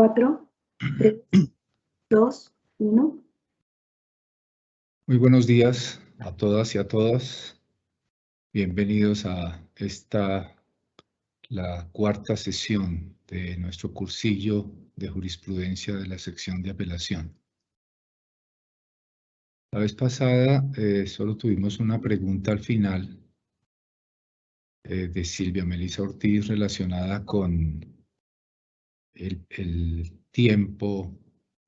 4, 3, 2, 1. Muy buenos días a todas y a todas. Bienvenidos a la cuarta sesión de nuestro cursillo de jurisprudencia de la sección de apelación. La vez pasada solo tuvimos una pregunta al final de Silvia Melissa Ortiz relacionada con el tiempo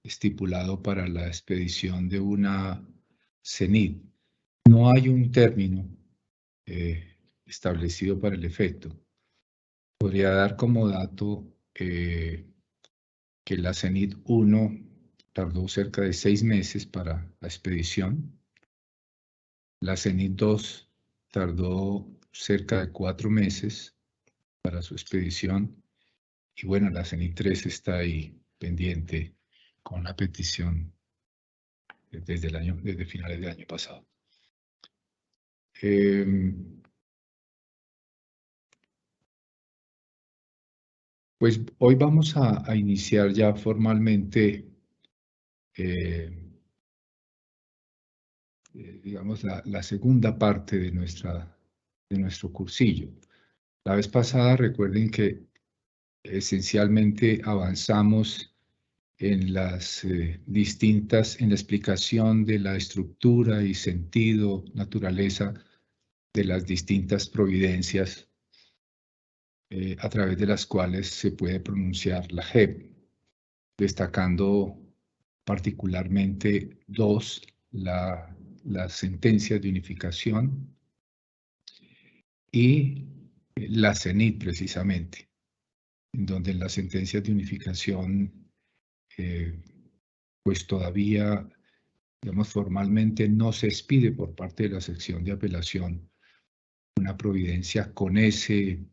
estipulado para la expedición de una CENID. No hay un término establecido para el efecto. Podría dar como dato que la CENID 1 tardó cerca de 6 meses para la expedición. La CENID 2 tardó cerca de 4 meses para su expedición. Y bueno, la CENID 3 está ahí pendiente con la petición desde finales del año pasado. Pues hoy vamos a iniciar ya formalmente, digamos, la segunda parte de nuestro cursillo. La vez pasada, recuerden que esencialmente avanzamos en las en la explicación de la estructura y sentido, naturaleza de las distintas providencias a través de las cuales se puede pronunciar la JEP, destacando particularmente dos, las sentencias de unificación y la CENID precisamente, en donde en las sentencias de unificación pues todavía, digamos, formalmente no se expide por parte de la sección de apelación una providencia con ese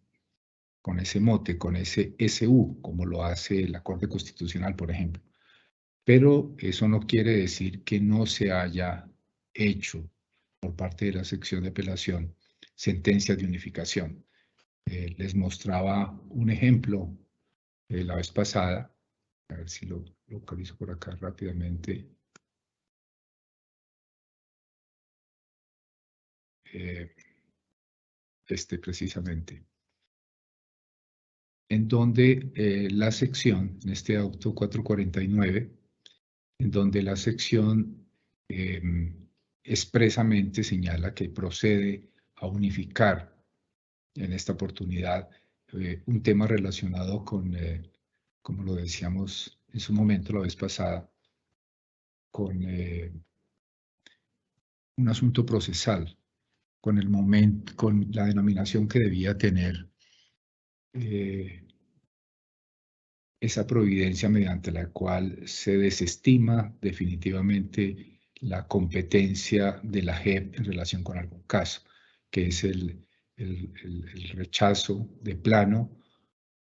mote, con ese SU, como lo hace la Corte Constitucional, por ejemplo. Pero eso no quiere decir que no se haya hecho por parte de la sección de apelación sentencias de unificación. Les mostraba un ejemplo la vez pasada, a ver si lo localizo por acá rápidamente. Precisamente, en donde la sección, en este auto 449, en donde la sección expresamente señala que procede a unificar en esta oportunidad un tema relacionado con, como lo decíamos en su momento la vez pasada, con un asunto procesal, con el momento, con la denominación que debía tener esa providencia mediante la cual se desestima definitivamente la competencia de la JEP en relación con algún caso, que es el rechazo de plano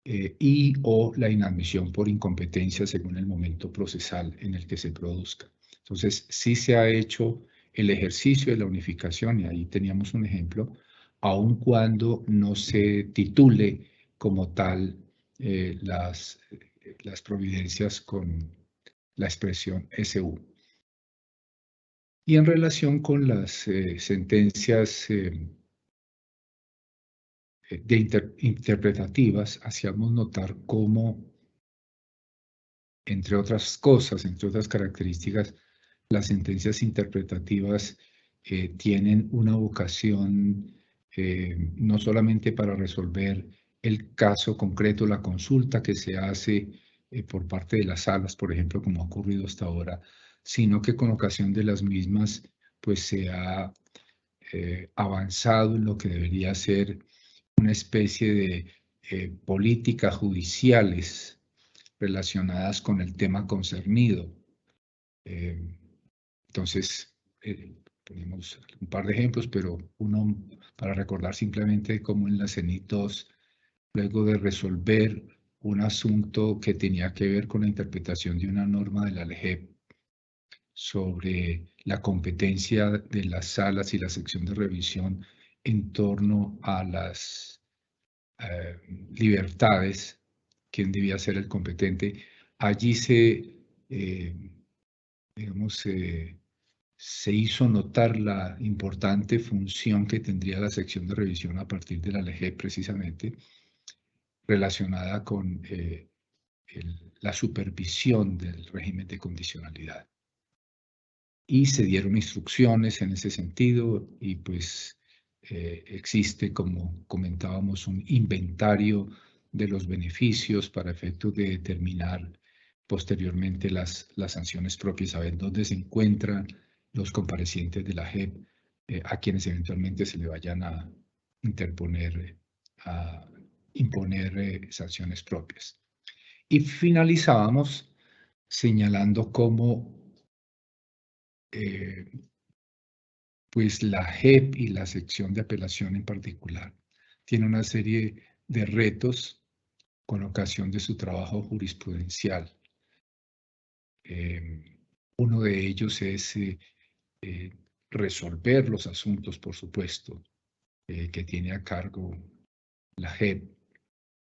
y o la inadmisión por incompetencia según el momento procesal en el que se produzca. Entonces, sí se ha hecho el ejercicio de la unificación, y ahí teníamos un ejemplo, aun cuando no se titule como tal las providencias con la expresión SU. Y en relación con las sentencias interpretativas, hacíamos notar cómo, entre otras cosas, entre otras características, las sentencias interpretativas tienen una vocación no solamente para resolver el caso concreto, la consulta que se hace por parte de las salas, por ejemplo, como ha ocurrido hasta ahora, sino que con ocasión de las mismas, pues se ha avanzado en lo que debería ser una especie de políticas judiciales relacionadas con el tema concernido. Entonces, tenemos un par de ejemplos, pero uno para recordar simplemente cómo en la CENID 2, luego de resolver un asunto que tenía que ver con la interpretación de una norma de la LEGEP sobre la competencia de las salas y la sección de revisión en torno a las libertades, quién debía ser el competente, Allí se hizo notar la importante función que tendría la sección de revisión a partir de la LGEP precisamente, relacionada con la supervisión del régimen de condicionalidad. Y se dieron instrucciones en ese sentido y pues existe, como comentábamos, un inventario de los beneficios para efectos de determinar posteriormente las sanciones propias, saber dónde se encuentran los comparecientes de la JEP a quienes eventualmente se le vayan a interponer, a imponer sanciones propias. Y finalizábamos señalando cómo pues la JEP y la sección de apelación en particular tiene una serie de retos con ocasión de su trabajo jurisprudencial. Uno de ellos es resolver los asuntos, por supuesto, que tiene a cargo la JEP.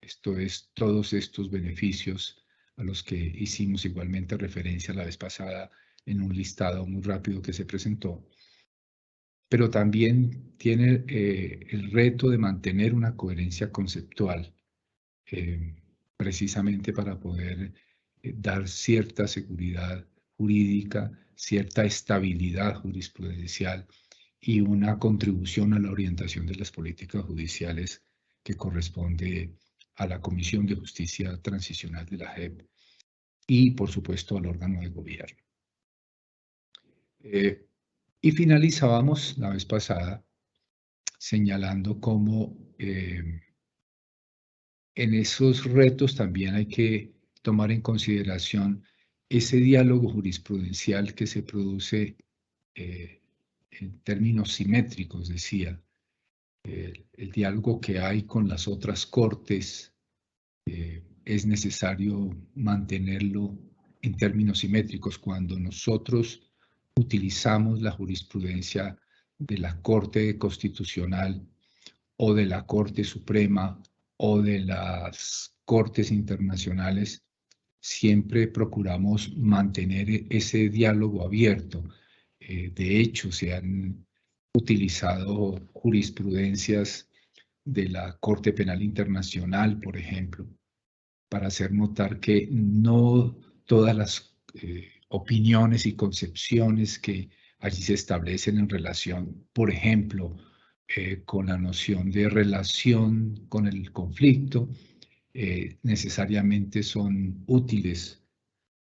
Esto es todos estos beneficios a los que hicimos igualmente referencia la vez pasada en un listado muy rápido que se presentó. Pero también tiene el reto de mantener una coherencia conceptual, precisamente para poder dar cierta seguridad jurídica, cierta estabilidad jurisprudencial y una contribución a la orientación de las políticas judiciales que corresponde a la Comisión de Justicia Transicional de la JEP y, por supuesto, al órgano de gobierno. Y finalizábamos la vez pasada señalando cómo en esos retos también hay que tomar en consideración ese diálogo jurisprudencial que se produce en términos simétricos, decía, el diálogo que hay con las otras cortes es necesario mantenerlo en términos simétricos. Cuando nosotros utilizamos la jurisprudencia de la Corte Constitucional o de la Corte Suprema o de las Cortes Internacionales, siempre procuramos mantener ese diálogo abierto. De hecho, se han utilizado jurisprudencias de la Corte Penal Internacional, por ejemplo, para hacer notar que no todas las opiniones y concepciones que allí se establecen en relación, por ejemplo, con la noción de relación con el conflicto, necesariamente son útiles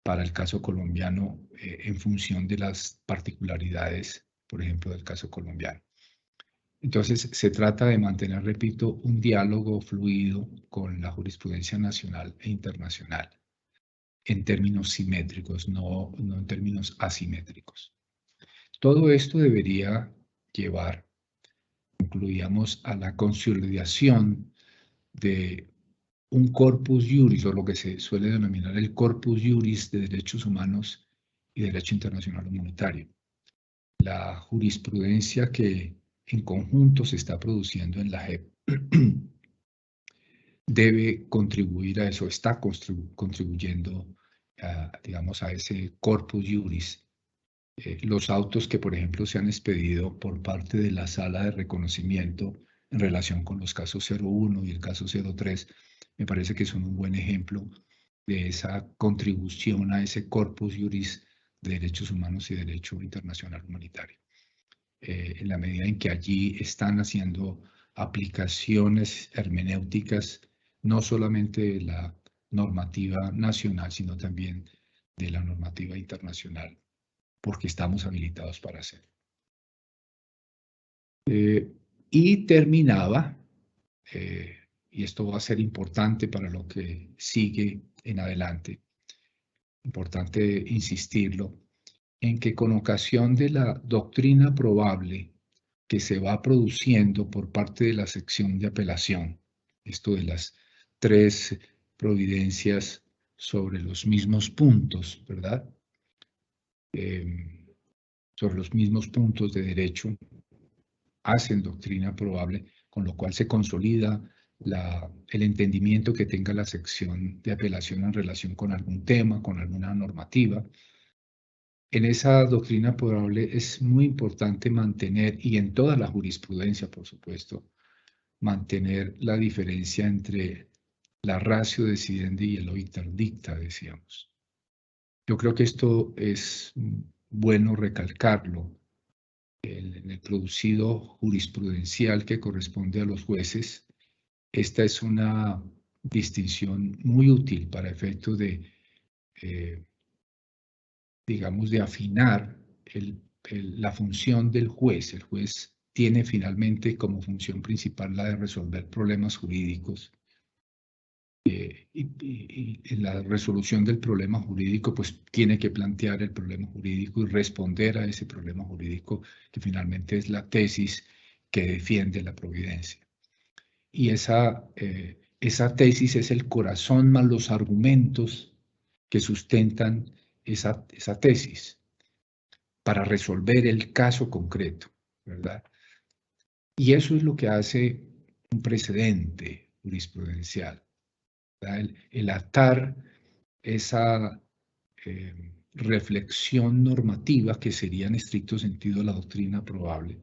para el caso colombiano en función de las particularidades, por ejemplo, del caso colombiano. Entonces, se trata de mantener, repito, un diálogo fluido con la jurisprudencia nacional e internacional en términos simétricos, no en términos asimétricos. Todo esto debería llevar, concluíamos, a la consolidación de un corpus juris, o lo que se suele denominar el corpus juris de derechos humanos y derecho internacional humanitario. La jurisprudencia que en conjunto se está produciendo en la JEP debe contribuir a eso, está contribuyendo, digamos, a ese corpus juris. Los autos que, por ejemplo, se han expedido por parte de la Sala de Reconocimiento en relación con los casos 01 y el caso 03, me parece que son un buen ejemplo de esa contribución a ese corpus juris de derechos humanos y derecho internacional humanitario. En la medida en que allí están haciendo aplicaciones hermenéuticas, no solamente de la normativa nacional, sino también de la normativa internacional, porque estamos habilitados para hacerlo. Y terminaba, y esto va a ser importante para lo que sigue en adelante, importante insistirlo, en que con ocasión de la doctrina probable que se va produciendo por parte de la sección de apelación, esto de las 3 providencias sobre los mismos puntos, ¿verdad? Sobre los mismos puntos de derecho, hacen doctrina probable, con lo cual se consolida el entendimiento que tenga la sección de apelación en relación con algún tema, con alguna normativa. En esa doctrina probable es muy importante mantener, y en toda la jurisprudencia, por supuesto, mantener la diferencia entre la ratio decidendi y el obiter dicta, decíamos. Yo creo que esto es bueno recalcarlo. En el producido jurisprudencial que corresponde a los jueces, esta es una distinción muy útil para efectos de, digamos, de afinar la función del juez. El juez tiene finalmente como función principal la de resolver problemas jurídicos. Y en la resolución del problema jurídico, pues tiene que plantear el problema jurídico y responder a ese problema jurídico, que finalmente es la tesis que defiende la providencia. Y esa tesis es el corazón más los argumentos que sustentan esa tesis para resolver el caso concreto, ¿verdad? Y eso es lo que hace un precedente jurisprudencial. El atar esa reflexión normativa, que sería en estricto sentido la doctrina probable,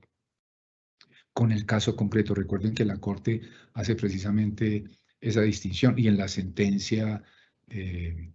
con el caso concreto. Recuerden que la Corte hace precisamente esa distinción, y en la sentencia de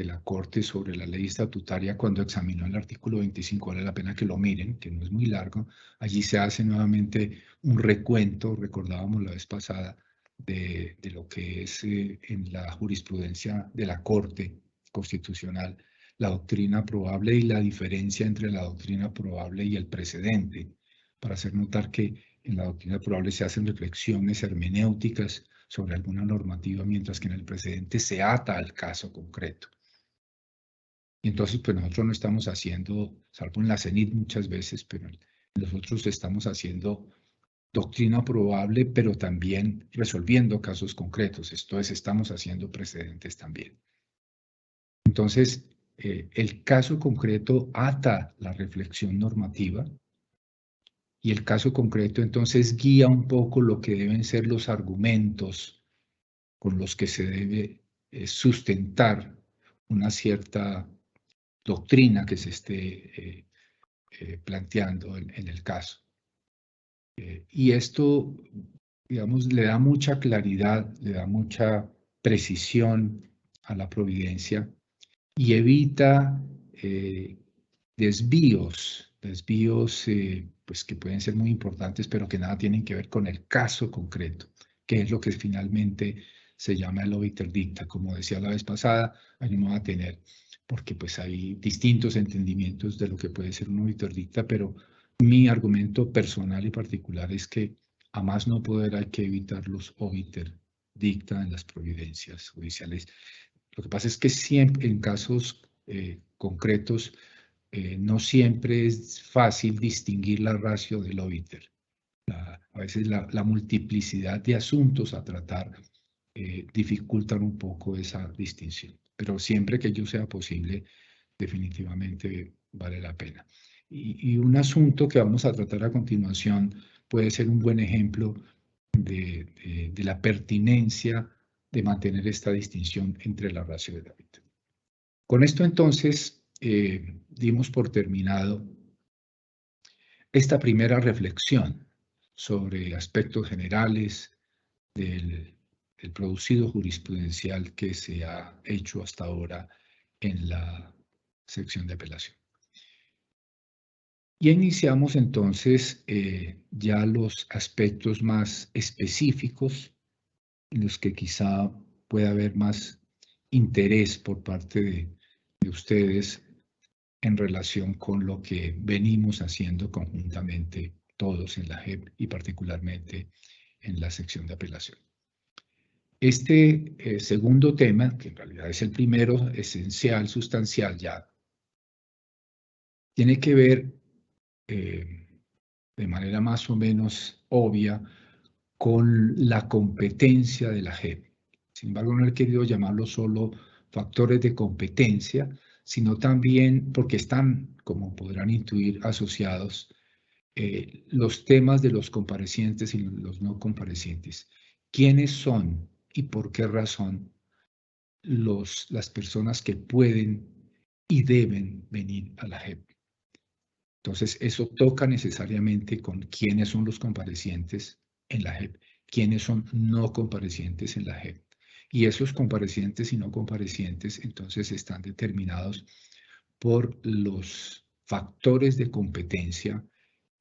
la Corte sobre la ley estatutaria, cuando examinó el artículo 25, vale la pena que lo miren, que no es muy largo. Allí se hace nuevamente un recuento, recordábamos la vez pasada, de lo que es en la jurisprudencia de la Corte Constitucional, la doctrina probable y la diferencia entre la doctrina probable y el precedente, para hacer notar que en la doctrina probable se hacen reflexiones hermenéuticas sobre alguna normativa, mientras que en el precedente se ata al caso concreto. Y entonces, pues nosotros no estamos haciendo, salvo en la CENIT muchas veces, pero nosotros estamos haciendo doctrina probable, pero también resolviendo casos concretos. Esto es, estamos haciendo precedentes también. Entonces, el caso concreto ata la reflexión normativa, y el caso concreto entonces guía un poco lo que deben ser los argumentos con los que se debe sustentar una cierta doctrina que se esté planteando en el caso. Y esto, digamos, le da mucha claridad, le da mucha precisión a la providencia y evita desvíos pues que pueden ser muy importantes, pero que nada tienen que ver con el caso concreto, que es lo que finalmente se llama el obiter dicta. Como decía la vez pasada, ahí no va a tener, porque pues hay distintos entendimientos de lo que puede ser un obiter dicta, pero mi argumento personal y particular es que a más no poder hay que evitar los obiter dicta en las providencias judiciales. Lo que pasa es que siempre en casos concretos no siempre es fácil distinguir la ratio del obiter. A veces la multiplicidad de asuntos a tratar dificultan un poco esa distinción, pero siempre que ello sea posible, definitivamente vale la pena. Y un asunto que vamos a tratar a continuación puede ser un buen ejemplo de la pertinencia de mantener esta distinción entre la ratio y el obiter. Con esto entonces dimos por terminado esta primera reflexión sobre aspectos generales del producido jurisprudencial que se ha hecho hasta ahora en la sección de apelación. Y iniciamos entonces ya los aspectos más específicos en los que quizá pueda haber más interés por parte de ustedes en relación con lo que venimos haciendo conjuntamente todos en la JEP y particularmente en la sección de apelación. Este segundo tema, que en realidad es el primero, esencial, sustancial ya, tiene que ver de manera más o menos obvia con la competencia de la JEP. Sin embargo, no he querido llamarlo solo factores de competencia, sino también porque están, como podrán intuir, asociados los temas de los comparecientes y los no comparecientes. quiénes son y por qué razón las personas que pueden y deben venir a la JEP. Entonces, eso toca necesariamente con quiénes son los comparecientes en la JEP, quiénes son no comparecientes en la JEP. Y esos comparecientes y no comparecientes, entonces, están determinados por los factores de competencia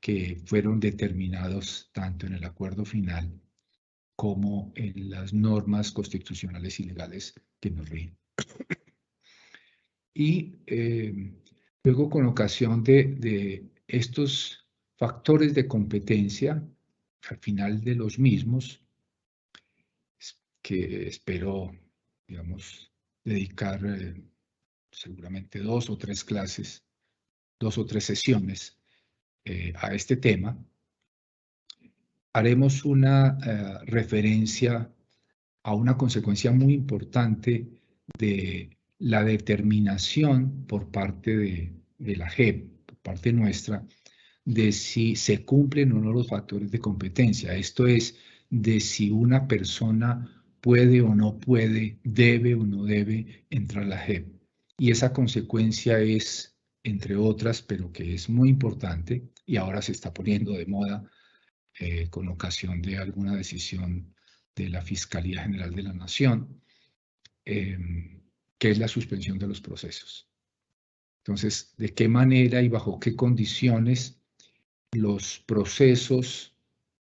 que fueron determinados tanto en el acuerdo final como en las normas constitucionales y legales que nos rigen. Y luego, con ocasión de estos factores de competencia, al final de los mismos, que espero, digamos, dedicar seguramente 2 o 3 clases, 2 o 3 sesiones a este tema, haremos una referencia a una consecuencia muy importante de la determinación por parte de la JEP, por parte nuestra, de si se cumplen o no los factores de competencia. Esto es, de si una persona puede o no puede, debe o no debe entrar a la JEP. Y esa consecuencia es, entre otras, pero que es muy importante y ahora se está poniendo de moda con ocasión de alguna decisión de la Fiscalía General de la Nación, que es la suspensión de los procesos. Entonces, ¿de qué manera y bajo qué condiciones los procesos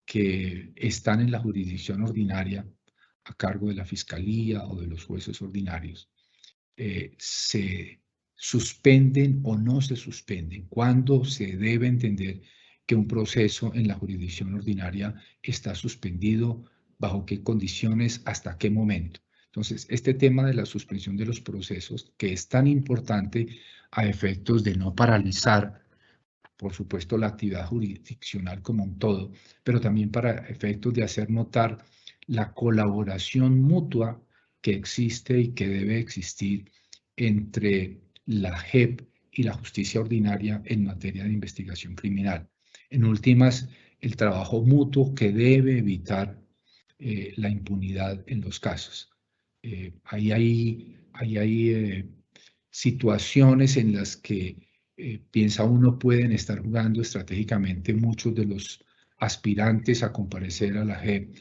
que están en la jurisdicción ordinaria a cargo de la Fiscalía o de los jueces ordinarios se suspenden o no se suspenden? ¿Cuándo se debe entender que un proceso en la jurisdicción ordinaria está suspendido? ¿Bajo qué condiciones? ¿Hasta qué momento? Entonces, este tema de la suspensión de los procesos, que es tan importante a efectos de no paralizar, por supuesto, la actividad jurisdiccional como un todo, pero también para efectos de hacer notar la colaboración mutua que existe y que debe existir entre la JEP y la justicia ordinaria en materia de investigación criminal. En últimas, el trabajo mutuo que debe evitar la impunidad en los casos. Ahí hay situaciones en las que piensa uno pueden estar jugando estratégicamente muchos de los aspirantes a comparecer a la JEP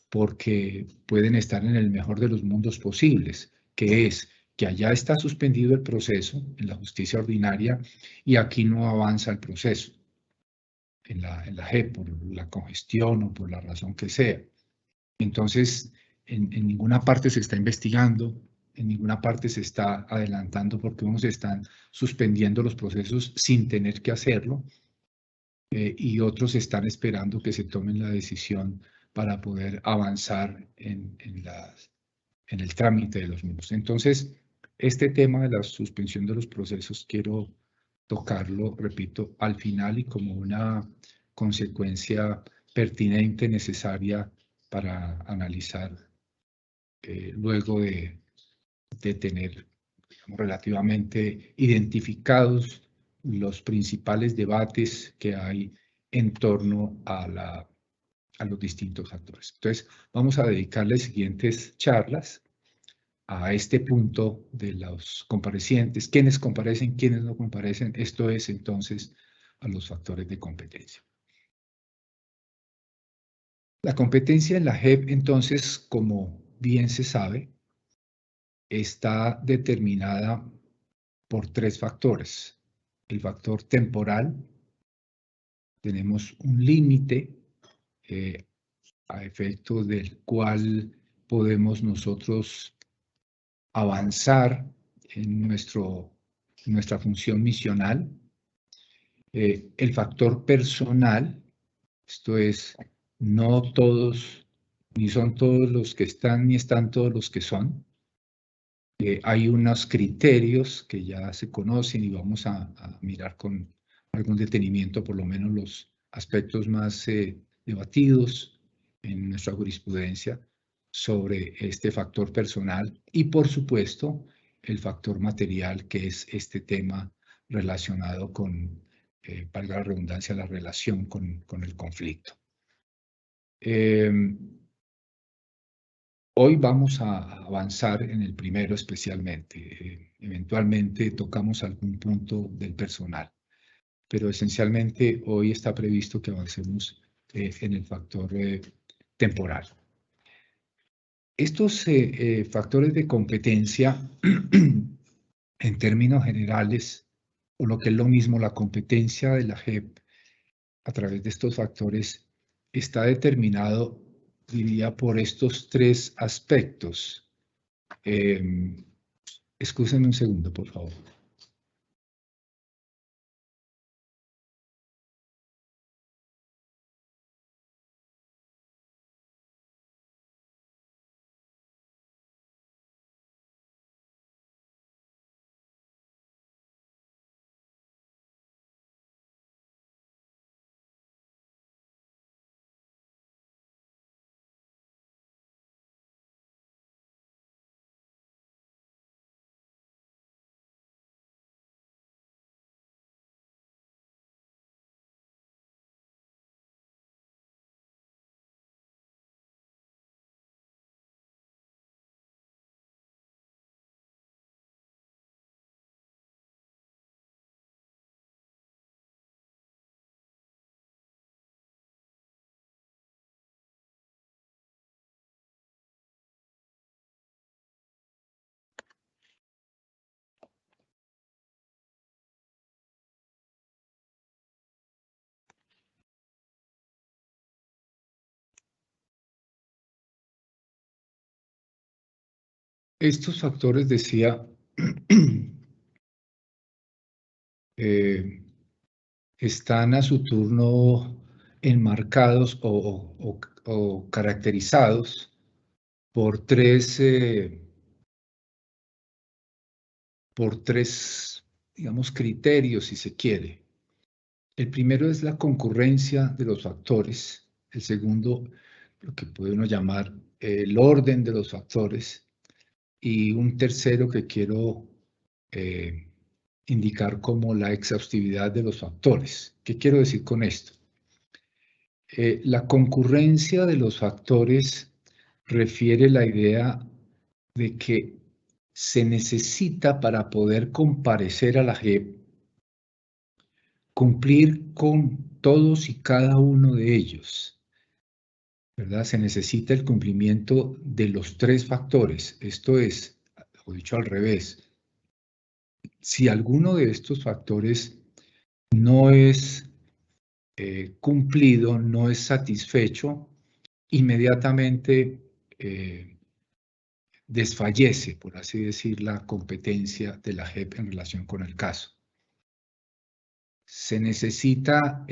porque pueden estar en el mejor de los mundos posibles, que es que allá está suspendido el proceso en la justicia ordinaria y aquí no avanza el proceso en la JEP por la congestión o por la razón que sea. Entonces, en ninguna parte se está investigando, en ninguna parte se está adelantando porque unos están suspendiendo los procesos sin tener que hacerlo y otros están esperando que se tomen la decisión para poder avanzar en el trámite de los mismos. Entonces, este tema de la suspensión de los procesos quiero tocarlo, repito, al final y como una consecuencia pertinente, necesaria para analizar luego de tener, digamos, relativamente identificados los principales debates que hay en torno a los distintos actores. Entonces, vamos a dedicarle siguientes charlas a este punto de los comparecientes, quiénes comparecen, quiénes no comparecen. Esto es entonces a los factores de competencia. La competencia en la JEP, entonces, como bien se sabe, está determinada por 3 factores. El factor temporal, tenemos un límite a efecto del cual podemos nosotros avanzar en nuestra función misional. El factor personal, esto es, no todos, ni son todos los que están, ni están todos los que son. Hay unos criterios que ya se conocen y vamos a mirar con algún detenimiento por lo menos los aspectos más debatidos en nuestra jurisprudencia sobre este factor personal y, por supuesto, el factor material, que es este tema relacionado con, valga la redundancia, la relación con el conflicto. Hoy vamos a avanzar en el primero especialmente. Eventualmente tocamos algún punto del personal, pero esencialmente hoy está previsto que avancemos en el factor temporal. Estos factores de competencia, en términos generales, o lo que es lo mismo, la competencia de la JEP a través de estos factores está determinado, diría, por estos tres aspectos. Excúsenme un segundo, por favor. Estos factores, decía, están a su turno enmarcados o caracterizados por tres, digamos, criterios, si se quiere. El primero es la concurrencia de los factores. El segundo, lo que puede uno llamar el orden de los factores. Y un tercero que quiero indicar como la exhaustividad de los factores. ¿Qué quiero decir con esto? La concurrencia de los factores refiere la idea de que se necesita, para poder comparecer a la JEP, cumplir con todos y cada uno de ellos, ¿verdad? Se necesita el cumplimiento de los tres factores. Esto es, o dicho al revés, si alguno de estos factores no es cumplido, no es satisfecho, inmediatamente desfallece, por así decir, la competencia de la JEP en relación con el caso. Se necesita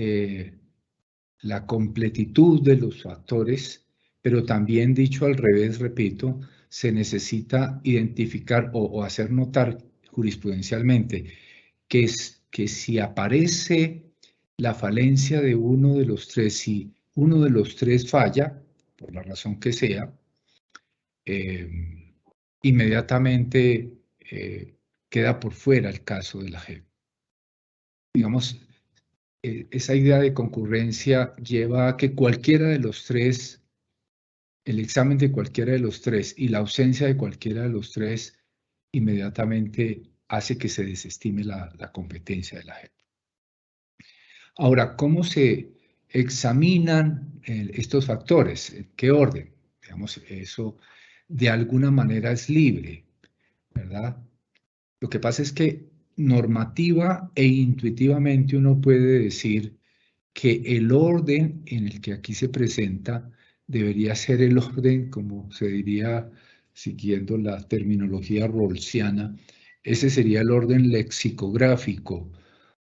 la completitud de los factores, pero también, dicho al revés, repito, se necesita identificar o hacer notar jurisprudencialmente que si aparece la falencia de uno de los tres, si uno de los tres falla, por la razón que sea, inmediatamente queda por fuera el caso de la JEP. Digamos, esa idea de concurrencia lleva a que cualquiera de los tres, el examen de cualquiera de los tres y la ausencia de cualquiera de los tres, inmediatamente hace que se desestime la competencia de la JEP. Ahora, ¿cómo se examinan estos factores? ¿En qué orden? Digamos, eso de alguna manera es libre, ¿verdad? Lo que pasa es que normativa e intuitivamente uno puede decir que el orden en el que aquí se presenta debería ser el orden, como se diría siguiendo la terminología rawlsiana, ese sería el orden lexicográfico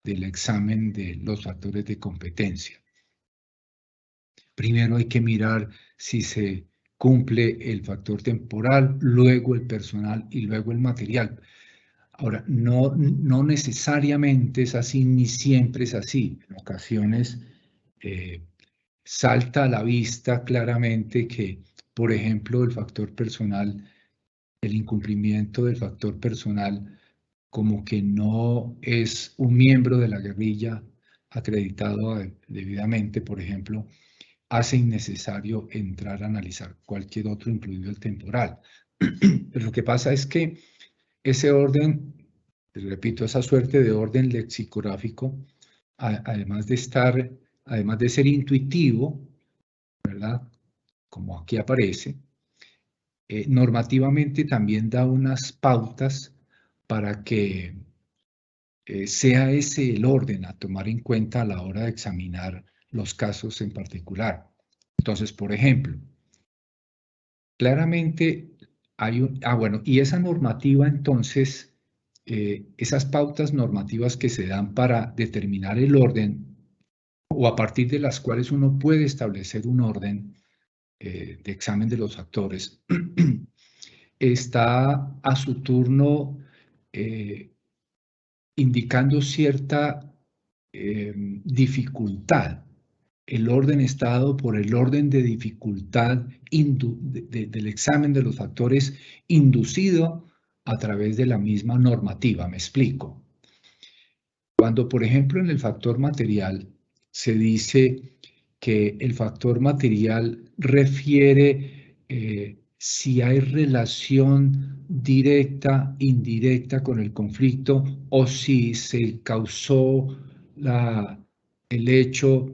del examen de los factores de competencia. Primero hay que mirar si se cumple el factor temporal, luego el personal y luego el material. Ahora, no necesariamente es así, ni siempre es así. En ocasiones salta a la vista claramente que, por ejemplo, el factor personal, el incumplimiento del factor personal, como que no es un miembro de la guerrilla acreditado debidamente, por ejemplo, hace innecesario entrar a analizar cualquier otro, incluido el temporal. Pero lo que pasa es que ese orden, repito, esa suerte de orden lexicográfico, además de ser intuitivo, ¿verdad? Como aquí aparece, normativamente también da unas pautas para que sea ese el orden a tomar en cuenta a la hora de examinar los casos en particular. Entonces, por ejemplo, claramente hay bueno, y esa normativa entonces, esas pautas normativas que se dan para determinar el orden o a partir de las cuales uno puede establecer un orden de examen de los factores, está a su turno indicando cierta dificultad. El orden está dado por el orden de dificultad del examen de los factores inducido a través de la misma normativa. Me explico. Cuando, por ejemplo, en el factor material se dice que el factor material refiere si hay relación directa, indirecta con el conflicto o si se causó el hecho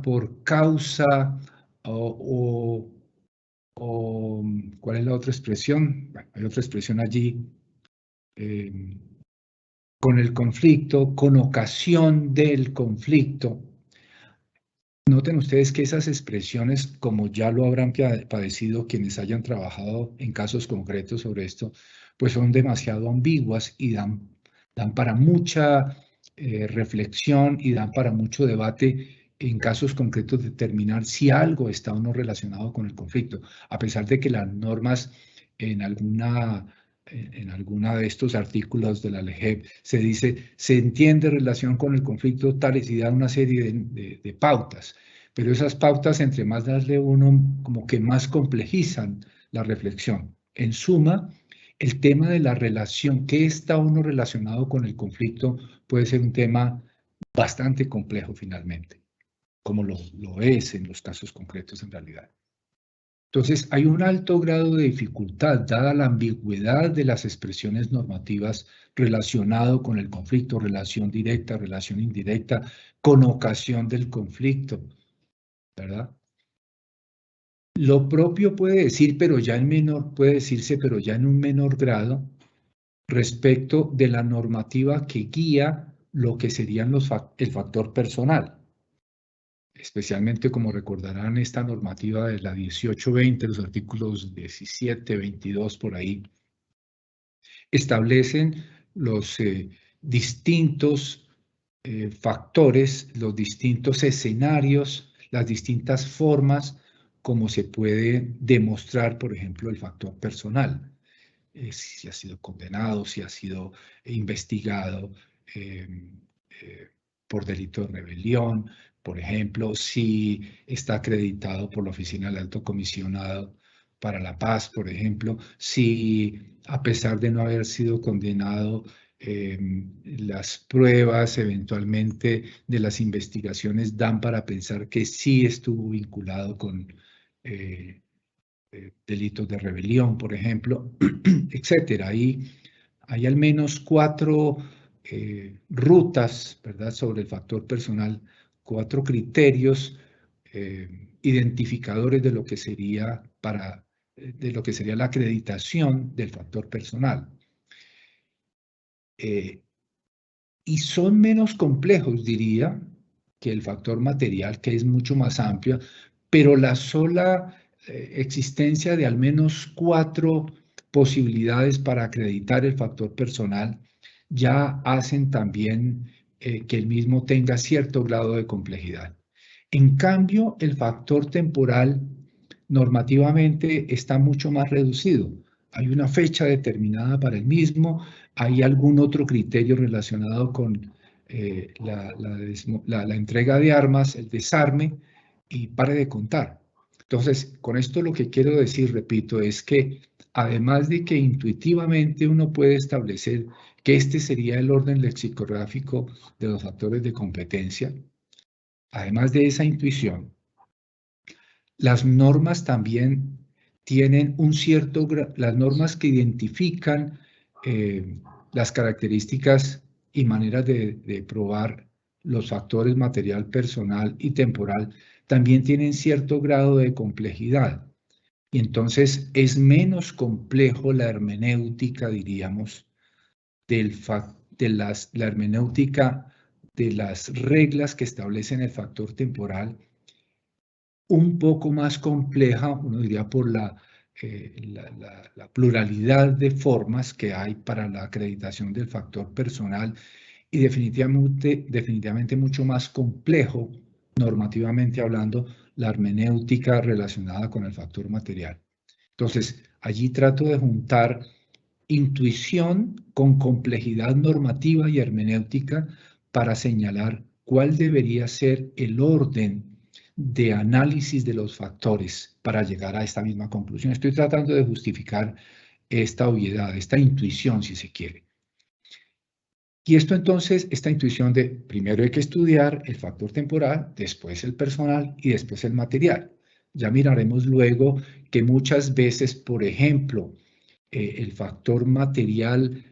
por causa o ¿cuál es la otra expresión? Bueno, hay otra expresión allí. Con el conflicto, con ocasión del conflicto. Noten ustedes que esas expresiones, como ya lo habrán padecido quienes hayan trabajado en casos concretos sobre esto, pues son demasiado ambiguas y dan para mucha reflexión y dan para mucho debate en casos concretos determinar si algo está o no relacionado con el conflicto, a pesar de que las normas en alguna de estos artículos de la LEGEP se dice, se entiende relación con el conflicto tales y da una serie de pautas, pero esas pautas, entre más darle uno, como que más complejizan la reflexión. En suma, el tema de la relación, ¿qué está uno relacionado con el conflicto? Puede ser un tema bastante complejo finalmente, como lo es en los casos concretos en realidad. Entonces, hay un alto grado de dificultad, dada la ambigüedad de las expresiones normativas relacionado con el conflicto, relación directa, relación indirecta, con ocasión del conflicto, ¿verdad? Lo propio puede decirse, pero ya en un menor grado, respecto de la normativa que guía lo que serían el factor personal. Especialmente, como recordarán, esta normativa de la 1820, los artículos 17, 22, por ahí, establecen los distintos factores, los distintos escenarios, las distintas formas como se puede demostrar, por ejemplo, el factor personal. Si ha sido condenado, si ha sido investigado por delito de rebelión, por ejemplo, si está acreditado por la Oficina del Alto Comisionado para la Paz, por ejemplo, si a pesar de no haber sido condenado, las pruebas eventualmente de las investigaciones dan para pensar que sí estuvo vinculado con delitos de rebelión, por ejemplo, etcétera. Hay al menos 4 rutas, ¿verdad?, sobre el factor personal, 4 criterios identificadores de lo que sería la acreditación del factor personal. Y son menos complejos, diría, que el factor material, que es mucho más amplio, pero la sola existencia de al menos 4 posibilidades para acreditar el factor personal ya hacen también que el mismo tenga cierto grado de complejidad. En cambio, el factor temporal normativamente está mucho más reducido. Hay una fecha determinada para el mismo, hay algún otro criterio relacionado con la entrega de armas, el desarme, y pare de contar. Entonces, con esto lo que quiero decir, repito, es que además de que intuitivamente uno puede establecer que este sería el orden lexicográfico de los factores de competencia, además de esa intuición, las normas también tienen un cierto, las normas que identifican las características y maneras de probar los factores material, personal y temporal, también tienen cierto grado de complejidad. Y entonces es menos complejo la hermenéutica, diríamos, la hermenéutica de las reglas que establecen el factor temporal, un poco más compleja, uno diría por la pluralidad de formas que hay para la acreditación del factor personal y definitivamente mucho más complejo, normativamente hablando, la hermenéutica relacionada con el factor material. Entonces, allí trato de juntar intuición con complejidad normativa y hermenéutica para señalar cuál debería ser el orden de análisis de los factores para llegar a esta misma conclusión. Estoy tratando de justificar esta obviedad, esta intuición, si se quiere. Y esto entonces, esta intuición de primero hay que estudiar el factor temporal, después el personal y después el material. Ya miraremos luego que muchas veces, por ejemplo, el factor material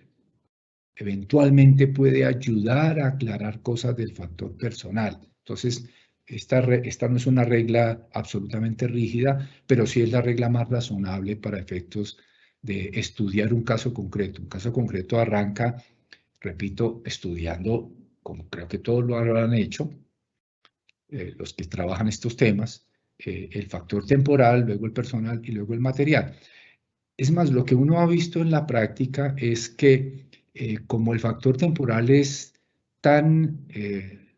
eventualmente puede ayudar a aclarar cosas del factor personal. Entonces, esta no es una regla absolutamente rígida, pero sí es la regla más razonable para efectos de estudiar un caso concreto. Un caso concreto arranca, repito, estudiando, como creo que todos lo habrán hecho, los que trabajan estos temas, el factor temporal, luego el personal y luego el material. Es más, lo que uno ha visto en la práctica es que como el factor temporal es tan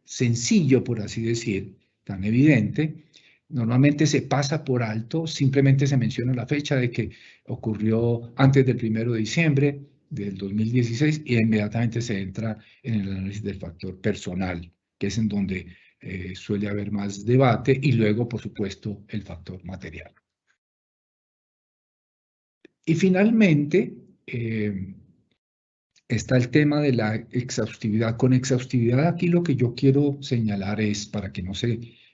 sencillo, por así decir, tan evidente, normalmente se pasa por alto, simplemente se menciona la fecha de que ocurrió antes del 1 de diciembre del 2016 y inmediatamente se entra en el análisis del factor personal, que es en donde suele haber más debate, y luego, por supuesto, el factor material. Y finalmente, está el tema de la exhaustividad. Con exhaustividad aquí lo que yo quiero señalar es, para que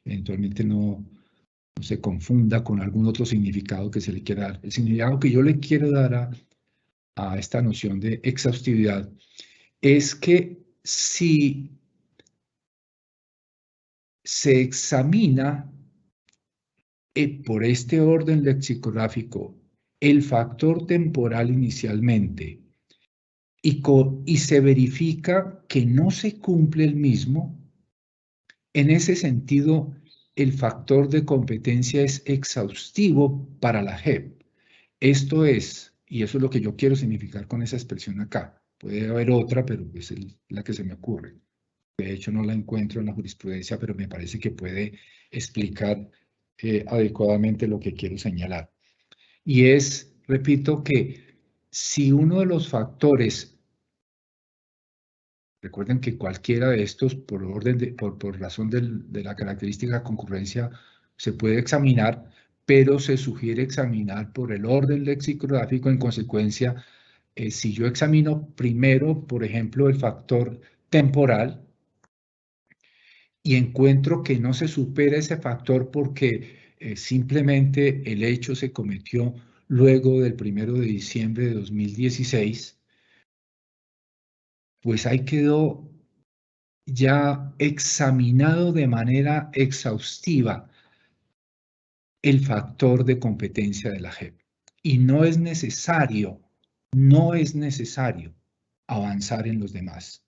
eventualmente no se confunda con algún otro significado que se le quiera dar. El significado que yo le quiero dar a esta noción de exhaustividad es que si se examina por este orden lexicográfico el factor temporal inicialmente y se verifica que no se cumple el mismo, en ese sentido, el factor de competencia es exhaustivo para la JEP. Esto es, y eso es lo que yo quiero significar con esa expresión acá. Puede haber otra, pero es la que se me ocurre. De hecho, no la encuentro en la jurisprudencia, pero me parece que puede explicar adecuadamente lo que quiero señalar. Y es, repito, que si uno de los factores, recuerden que cualquiera de estos, por razón de la característica concurrencia, se puede examinar, pero se sugiere examinar por el orden lexicográfico. En consecuencia, si yo examino primero, por ejemplo, el factor temporal, y encuentro que no se supera ese factor porque simplemente el hecho se cometió luego del 1 de diciembre de 2016, pues ahí quedó ya examinado de manera exhaustiva el factor de competencia de la JEP. Y no es necesario avanzar en los demás.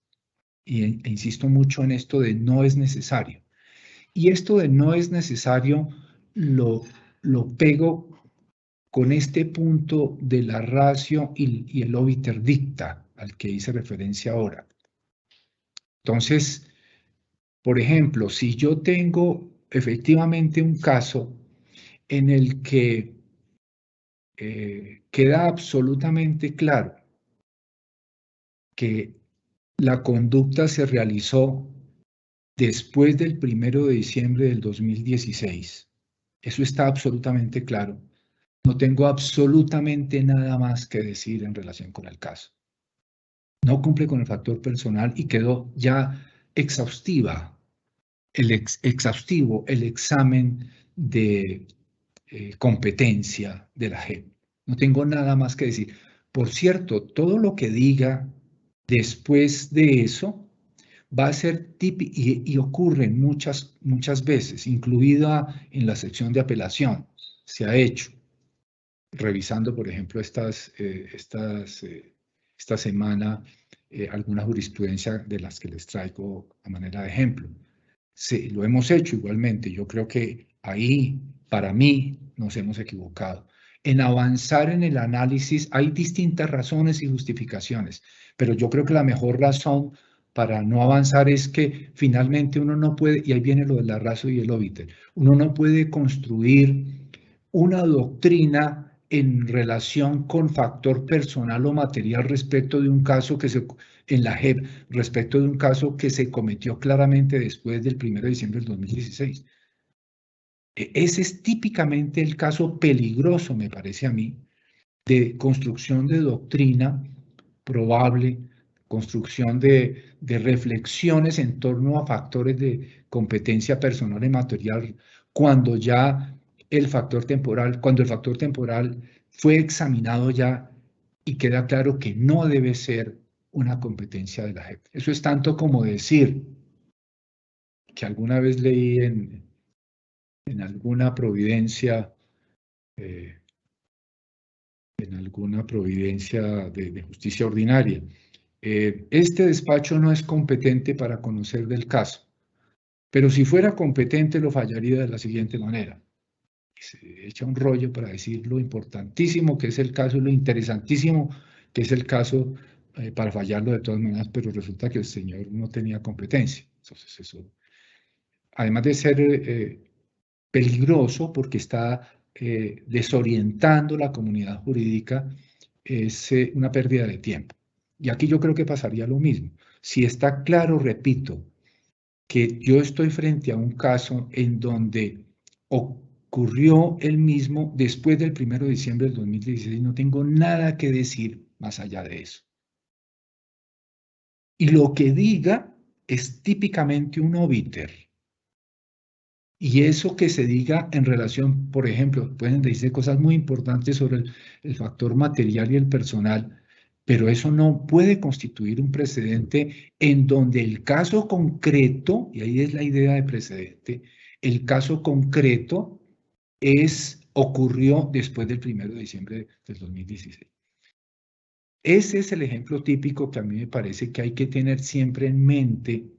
E insisto mucho en esto de no es necesario. Y esto de no es necesario lo pego con este punto de la ratio y el obiter dicta al que hice referencia ahora. Entonces, por ejemplo, si yo tengo efectivamente un caso en el que queda absolutamente claro que la conducta se realizó después del 1 de diciembre del 2016, eso está absolutamente claro. No tengo absolutamente nada más que decir en relación con el caso. No cumple con el factor personal y quedó ya exhaustiva exhaustivo el examen de competencia de la JEP. No tengo nada más que decir. Por cierto, todo lo que diga después de eso va a ser típico y ocurre muchas veces, incluida en la sección de apelación. Se ha hecho, revisando, por ejemplo, esta semana alguna jurisprudencia de las que les traigo a manera de ejemplo. Sí, lo hemos hecho igualmente. Yo creo que ahí, para mí, nos hemos equivocado. En avanzar en el análisis hay distintas razones y justificaciones, pero yo creo que la mejor razón para no avanzar es que finalmente uno no puede, y ahí viene lo del arraso y el óbiter, uno no puede construir una doctrina en relación con factor personal o material respecto de un caso que en la JEP, respecto de un caso que se cometió claramente después del 1 de diciembre del 2016. Ese es típicamente el caso peligroso, me parece a mí, de construcción de doctrina probable, construcción de reflexiones en torno a factores de competencia personal y material, cuando ya cuando el factor temporal fue examinado ya y queda claro que no debe ser una competencia de la JEP. Eso es tanto como decir que alguna vez leí en alguna providencia de justicia ordinaria. Este despacho no es competente para conocer del caso, pero si fuera competente lo fallaría de la siguiente manera. Se echa un rollo para decir lo importantísimo que es el caso, lo interesantísimo que es el caso para fallarlo de todas maneras, pero resulta que el señor no tenía competencia. Entonces eso, además de ser peligroso porque está desorientando la comunidad jurídica, es una pérdida de tiempo. Y aquí yo creo que pasaría lo mismo. Si está claro, repito, que yo estoy frente a un caso en donde ocurrió el mismo después del 1 de diciembre del 2016, no tengo nada que decir más allá de eso. Y lo que diga es típicamente un obiter. Y eso que se diga en relación, por ejemplo, pueden decirse cosas muy importantes sobre el factor material y el personal, pero eso no puede constituir un precedente en donde el caso concreto, y ahí es la idea de precedente, el caso concreto ocurrió después del 1 de diciembre del 2016. Ese es el ejemplo típico que a mí me parece que hay que tener siempre en mente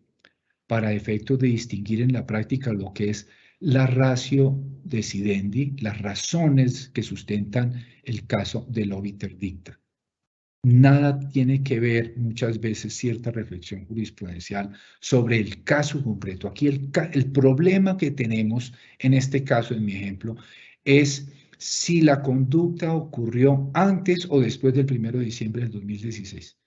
para efectos de distinguir en la práctica lo que es la ratio decidendi, las razones que sustentan el caso del obiter dicta. Nada tiene que ver muchas veces cierta reflexión jurisprudencial sobre el caso concreto. Aquí el problema que tenemos en este caso, en mi ejemplo, es si la conducta ocurrió antes o después del 1 de diciembre del 2016.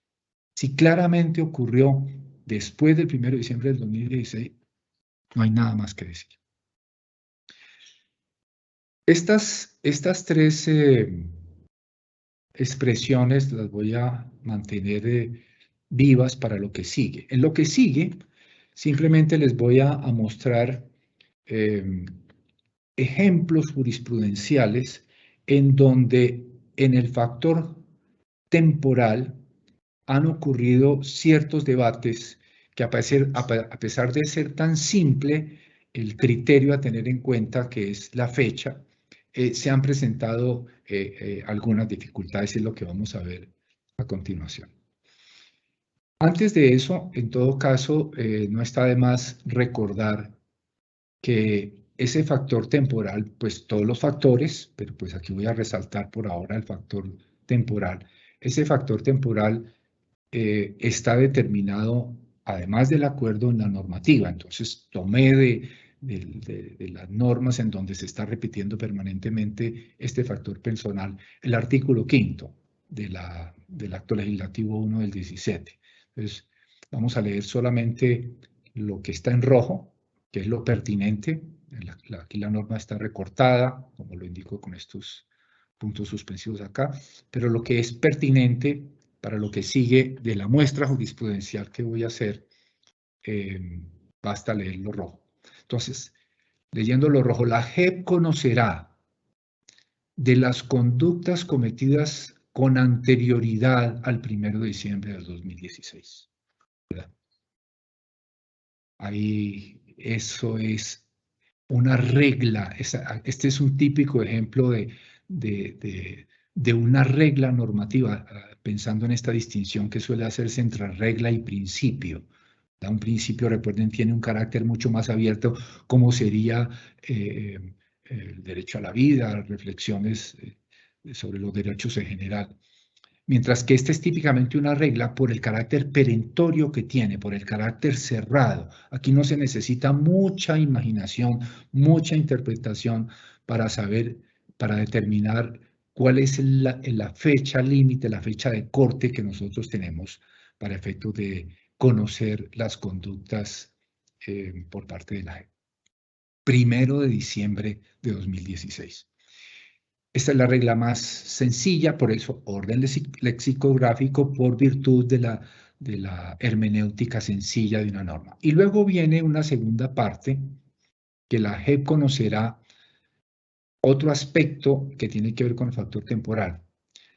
Si claramente ocurrió después del 1 de diciembre del 2016, no hay nada más que decir. Estas tres expresiones las voy a mantener vivas para lo que sigue. En lo que sigue, simplemente les voy a mostrar ejemplos jurisprudenciales en donde en el factor temporal han ocurrido ciertos debates que a pesar de ser tan simple el criterio a tener en cuenta, que es la fecha, se han presentado algunas dificultades, y es lo que vamos a ver a continuación. Antes de eso, en todo caso, no está de más recordar que ese factor temporal, pues todos los factores, pero pues aquí voy a resaltar por ahora el factor temporal. Ese factor temporal está determinado, además del acuerdo, en la normativa. Entonces, tomé de las normas en donde se está repitiendo permanentemente este factor personal, el artículo 5º del acto legislativo 1 del 17. Entonces, vamos a leer solamente lo que está en rojo, que es lo pertinente. Aquí la norma está recortada, como lo indico con estos puntos suspensivos acá, pero lo que es pertinente para lo que sigue de la muestra jurisprudencial que voy a hacer, basta leer lo rojo. Entonces, leyendo lo rojo, la JEP conocerá de las conductas cometidas con anterioridad al 1 de diciembre del 2016. Ahí eso es una regla. Este es un típico ejemplo de una regla normativa, pensando en esta distinción que suele hacerse entre regla y principio. Un principio, recuerden, tiene un carácter mucho más abierto, como sería el derecho a la vida, reflexiones sobre los derechos en general. Mientras que esta es típicamente una regla por el carácter perentorio que tiene, por el carácter cerrado. Aquí no se necesita mucha imaginación, mucha interpretación para saber, para determinar cuál es la fecha límite, la fecha de corte que nosotros tenemos para efectos de conocer las conductas por parte de la JEP. 1 de diciembre de 2016. Esta es la regla más sencilla, por eso orden lexicográfico por virtud de la hermenéutica sencilla de una norma. Y luego viene una segunda parte que la JEP conocerá otro aspecto que tiene que ver con el factor temporal.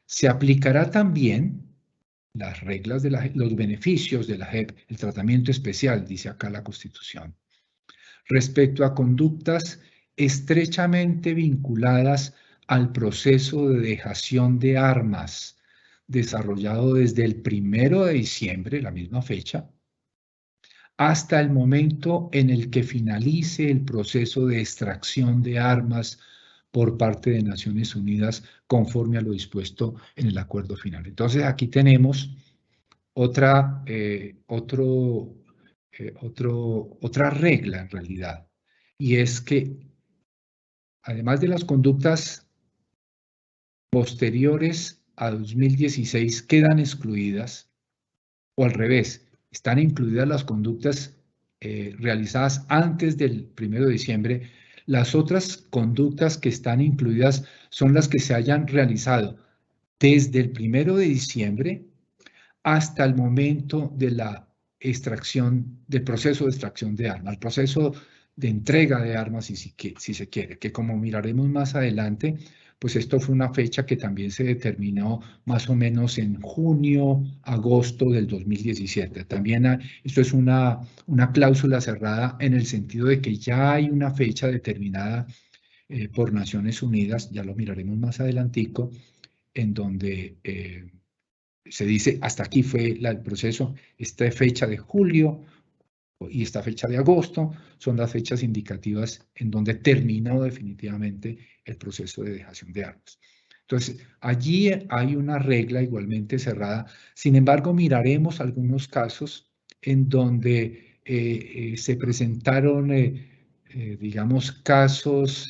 Se aplicará también las reglas de los beneficios de la JEP, el tratamiento especial, dice acá la Constitución, respecto a conductas estrechamente vinculadas al proceso de dejación de armas desarrollado desde el 1 de diciembre, la misma fecha, hasta el momento en el que finalice el proceso de extracción de armas por parte de Naciones Unidas conforme a lo dispuesto en el acuerdo final. Entonces aquí tenemos otra regla en realidad, y es que además de las conductas posteriores a 2016 quedan excluidas, o al revés, están incluidas las conductas realizadas antes del 1 de diciembre. Las otras conductas que están incluidas son las que se hayan realizado desde el 1 de diciembre hasta el momento de la extracción, del proceso de extracción de armas, el proceso de entrega de armas, si se quiere, que como miraremos más adelante, pues esto fue una fecha que también se determinó más o menos en junio, agosto del 2017. También esto es una cláusula cerrada en el sentido de que ya hay una fecha determinada por Naciones Unidas, ya lo miraremos más adelantico, en donde se dice hasta aquí fue el proceso, esta fecha de julio y esta fecha de agosto son las fechas indicativas en donde terminó definitivamente el proceso de dejación de armas. Entonces, allí hay una regla igualmente cerrada. Sin embargo, miraremos algunos casos en donde se presentaron, digamos, casos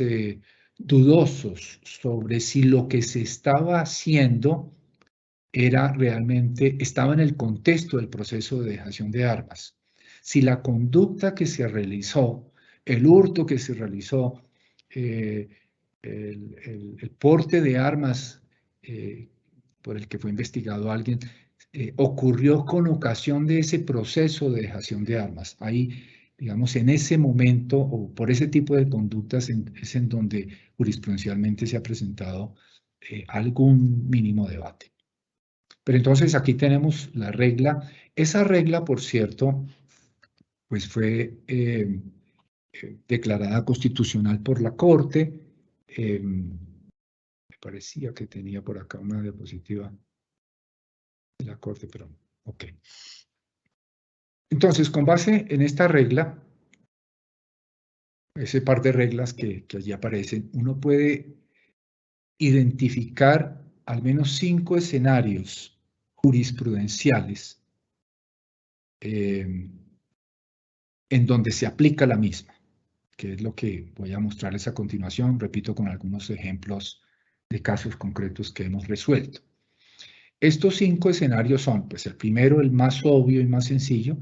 dudosos sobre si lo que se estaba haciendo era realmente, estaba en el contexto del proceso de dejación de armas. Si la conducta que se realizó, el hurto que se realizó, el porte de armas por el que fue investigado alguien, ocurrió con ocasión de ese proceso de dejación de armas. Ahí, digamos, en ese momento o por ese tipo de conductas es en donde jurisprudencialmente se ha presentado algún mínimo debate. Pero entonces aquí tenemos la regla. Esa regla, por cierto, pues fue declarada constitucional por la Corte. Me parecía que tenía por acá una diapositiva de la Corte, pero ok. Entonces, con base en esta regla, ese par de reglas que allí aparecen, uno puede identificar al menos 5 escenarios jurisprudenciales en donde se aplica la misma, que es lo que voy a mostrarles a continuación, repito, con algunos ejemplos de casos concretos que hemos resuelto. Estos 5 escenarios son, pues el primero, el más obvio y más sencillo,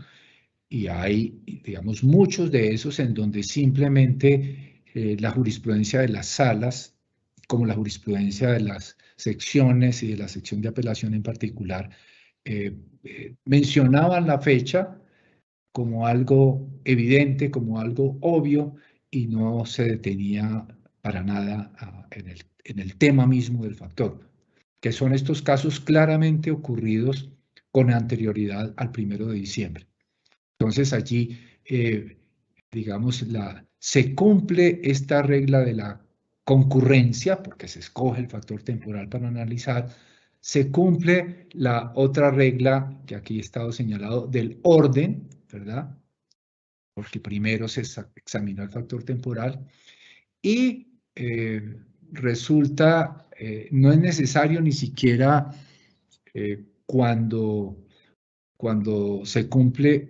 y hay, digamos, muchos de esos en donde simplemente la jurisprudencia de las salas, como la jurisprudencia de las secciones y de la sección de apelación en particular, mencionaban la fecha como algo evidente, como algo obvio, y no se detenía para nada en el tema mismo del factor, que son estos casos claramente ocurridos con anterioridad al 1 de diciembre. Entonces allí, digamos, se cumple esta regla de la concurrencia, porque se escoge el factor temporal para analizar, se cumple la otra regla que aquí he estado señalado del orden, ¿verdad? Porque primero se examinó el factor temporal y resulta, no es necesario ni siquiera cuando se cumple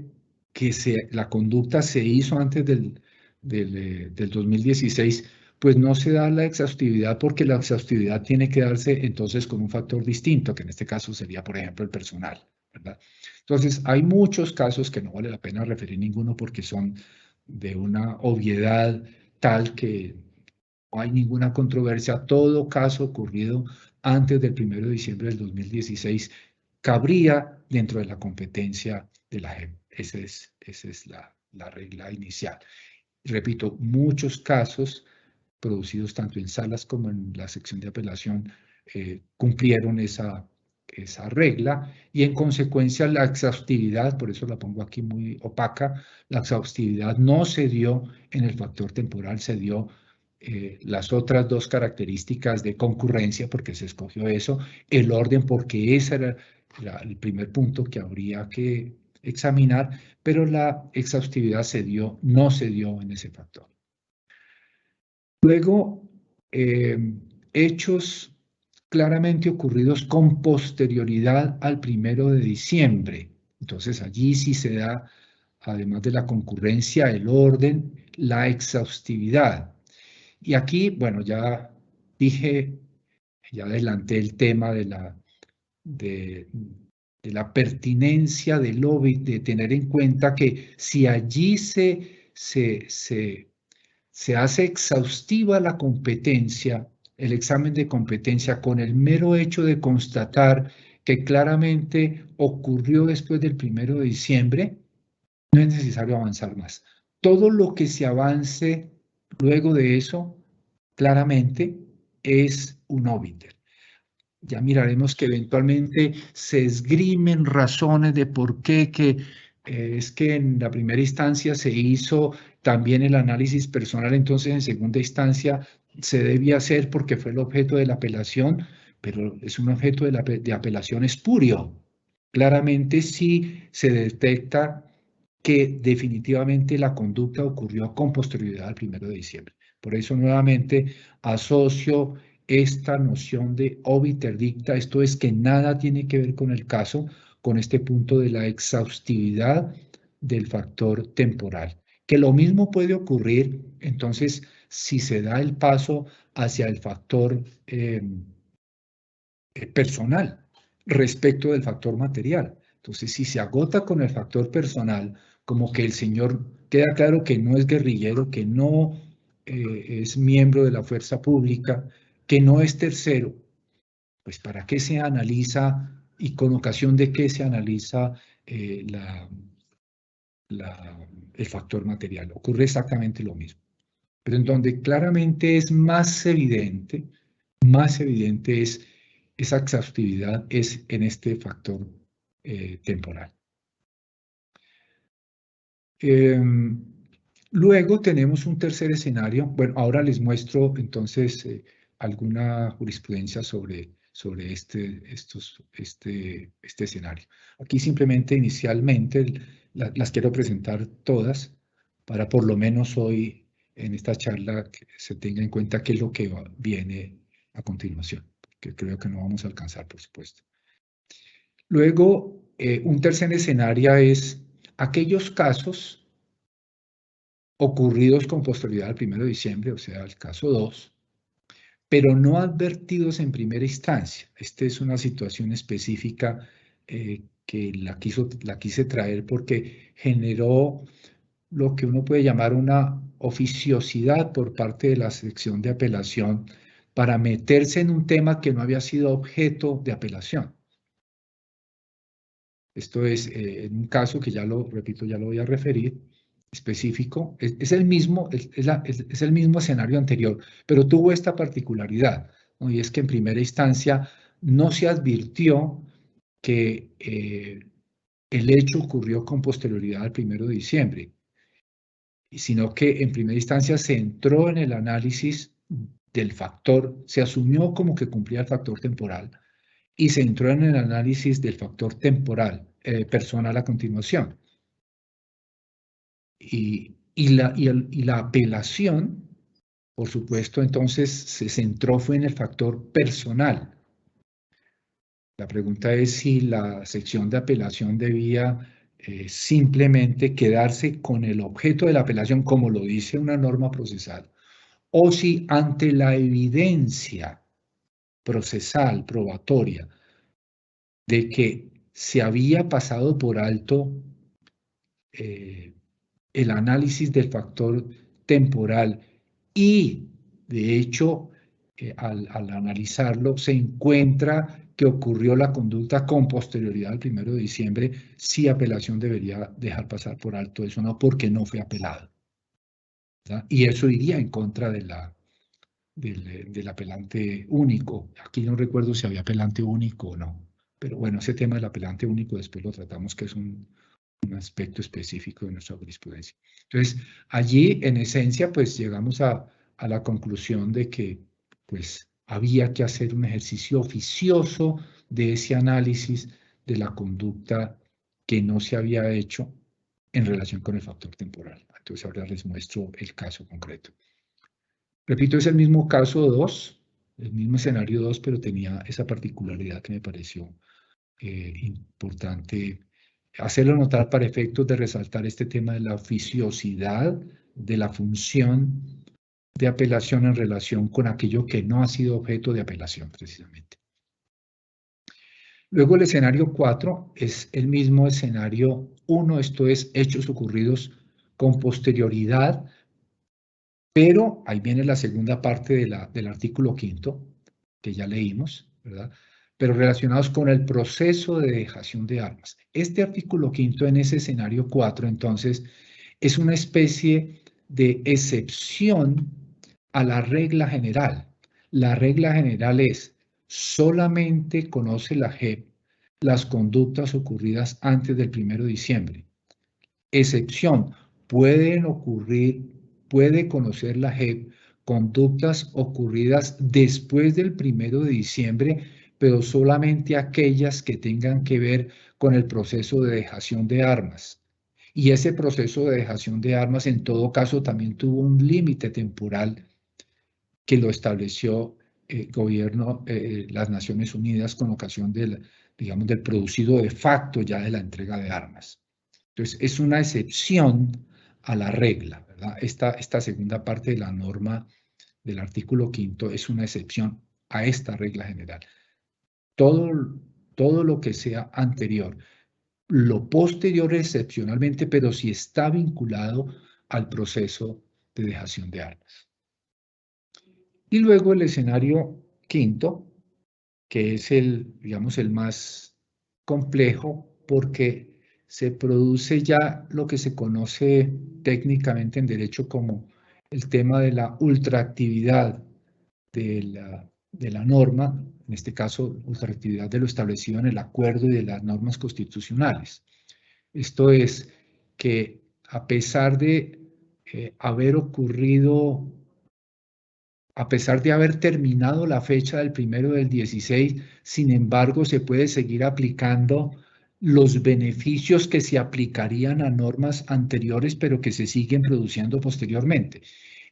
que la conducta se hizo antes del 2016, pues no se da la exhaustividad porque la exhaustividad tiene que darse entonces con un factor distinto, que en este caso sería, por ejemplo, el personal, ¿verdad? Entonces, hay muchos casos que no vale la pena referir ninguno porque son de una obviedad tal que no hay ninguna controversia. Todo caso ocurrido antes del 1 de diciembre del 2016 cabría dentro de la competencia de la JEP. Esa es la regla inicial. Repito, muchos casos producidos tanto en salas como en la sección de apelación cumplieron esa regla y en consecuencia la exhaustividad, por eso la pongo aquí muy opaca, la exhaustividad no se dio en el factor temporal, se dio las otras dos características de concurrencia, porque se escogió eso, el orden, porque ese era el primer punto que habría que examinar, pero la exhaustividad no se dio en ese factor. Luego, hechos claramente ocurridos con posterioridad al 1 de diciembre. Entonces, allí sí se da, además de la concurrencia, el orden, la exhaustividad. Y aquí, bueno, ya adelanté el tema de la pertinencia del OBIT, de tener en cuenta que si allí se hace exhaustiva la competencia, el examen de competencia, con el mero hecho de constatar que claramente ocurrió después del 1 de diciembre, no es necesario avanzar más. Todo lo que se avance luego de eso, claramente, es un obiter. Ya miraremos que eventualmente se esgrimen razones de por qué es que en la primera instancia se hizo también el análisis personal, entonces en segunda instancia se debía hacer porque fue el objeto de la apelación, pero es un objeto de apelación espurio. Claramente sí se detecta que definitivamente la conducta ocurrió con posterioridad al 1 de diciembre. Por eso nuevamente asocio esta noción de obiter dicta, esto es que nada tiene que ver con el caso, con este punto de la exhaustividad del factor temporal. Que lo mismo puede ocurrir, entonces, si se da el paso hacia el factor personal respecto del factor material. Entonces, si se agota con el factor personal, como que el señor queda claro que no es guerrillero, que no es miembro de la fuerza pública, que no es tercero, pues ¿para qué se analiza y con ocasión de qué se analiza el factor material? Ocurre exactamente lo mismo. Pero en donde claramente es más evidente es esa exhaustividad es en este factor temporal. Luego tenemos un tercer escenario. Bueno, ahora les muestro entonces alguna jurisprudencia sobre este escenario. Aquí simplemente inicialmente las quiero presentar todas para por lo menos hoy en esta charla que se tenga en cuenta qué es lo que viene a continuación, que creo que no vamos a alcanzar, por supuesto. Luego, un tercer escenario es aquellos casos ocurridos con posterioridad al 1 de diciembre, o sea, el caso 2, pero no advertidos en primera instancia. Esta es una situación específica que la quise traer porque generó lo que uno puede llamar una oficiosidad por parte de la sección de apelación para meterse en un tema que no había sido objeto de apelación. Esto es, en un caso que ya lo, repito, ya lo voy a referir, específico, es el mismo, es el mismo escenario anterior, pero tuvo esta particularidad, ¿no? Y es que en primera instancia no se advirtió que el hecho ocurrió con posterioridad al 1 de diciembre, sino que en primera instancia se entró en el análisis del factor, se asumió como que cumplía el factor temporal y se entró en el análisis del factor temporal, personal a continuación. Y la apelación, por supuesto, entonces se centró fue en el factor personal. La pregunta es si la sección de apelación debía simplemente quedarse con el objeto de la apelación, como lo dice una norma procesal, o si ante la evidencia procesal, probatoria, de que se había pasado por alto el análisis del factor temporal y, de hecho, al analizarlo, se encuentra que ocurrió la conducta con posterioridad al 1 de diciembre, si apelación debería dejar pasar por alto eso, no, porque no fue apelado, ¿verdad? Y eso iría en contra del apelante único. Aquí no recuerdo si había apelante único o no, pero bueno, ese tema del apelante único después lo tratamos, que es un aspecto específico de nuestra jurisprudencia. Entonces, allí, en esencia, pues llegamos a la conclusión de que pues había que hacer un ejercicio oficioso de ese análisis de la conducta que no se había hecho en relación con el factor temporal. Entonces, ahora les muestro el caso concreto. Repito, es el mismo caso 2, el mismo escenario 2, pero tenía esa particularidad que me pareció importante hacerlo notar para efectos de resaltar este tema de la oficiosidad de la función de apelación en relación con aquello que no ha sido objeto de apelación, precisamente. Luego el escenario 4 es el mismo escenario 1, esto es hechos ocurridos con posterioridad, pero ahí viene la segunda parte del artículo 5, que ya leímos, ¿verdad? Pero relacionados con el proceso de dejación de armas. Este artículo 5 en ese escenario 4, entonces, es una especie de excepción a la regla general. La regla general es, solamente conoce la JEP las conductas ocurridas antes del 1 de diciembre. Excepción, pueden ocurrir, puede conocer la JEP conductas ocurridas después del 1 de diciembre, pero solamente aquellas que tengan que ver con el proceso de dejación de armas. Y ese proceso de dejación de armas, en todo caso, también tuvo un límite temporal que lo estableció el gobierno, las Naciones Unidas, con ocasión del, digamos, del producido de facto ya de la entrega de armas. Entonces, es una excepción a la regla, ¿verdad? Esta segunda parte de la norma del artículo 5 es una excepción a esta regla general. Todo lo que sea anterior, lo posterior excepcionalmente, pero si está vinculado al proceso de dejación de armas. Y luego el escenario 5, que es el, digamos, el más complejo, porque se produce ya lo que se conoce técnicamente en derecho como el tema de la ultraactividad de la norma, en este caso, ultraactividad de lo establecido en el acuerdo y de las normas constitucionales. Esto es que a pesar de haber ocurrido, a pesar de haber terminado la fecha del 1 del 16, sin embargo, se puede seguir aplicando los beneficios que se aplicarían a normas anteriores, pero que se siguen produciendo posteriormente.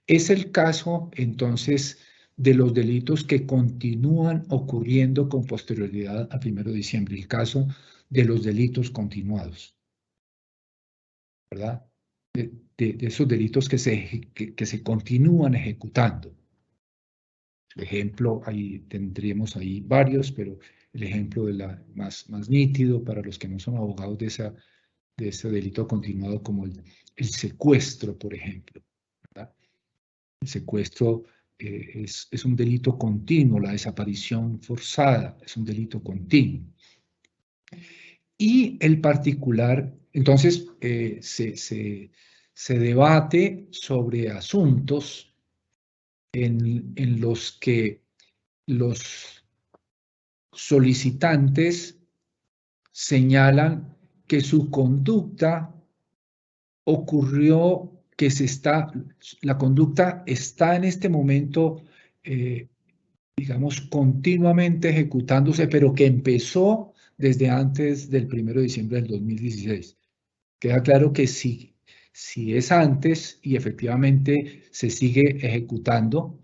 Es el caso, entonces, de los delitos que continúan ocurriendo con posterioridad al 1 de diciembre, el caso de los delitos continuados, ¿verdad? De esos delitos que se continúan ejecutando. El ejemplo, ahí tendríamos ahí varios, pero el ejemplo de la más nítido para los que no son abogados de ese delito continuado, como el secuestro, por ejemplo, ¿verdad? El secuestro es un delito continuo, la desaparición forzada es un delito continuo. Y el particular, entonces, se debate sobre asuntos en los que los solicitantes señalan que su conducta ocurrió, la conducta está en este momento, digamos, continuamente ejecutándose, pero que empezó desde antes del 1 de diciembre del 2016. Queda claro que si es antes y efectivamente se sigue ejecutando,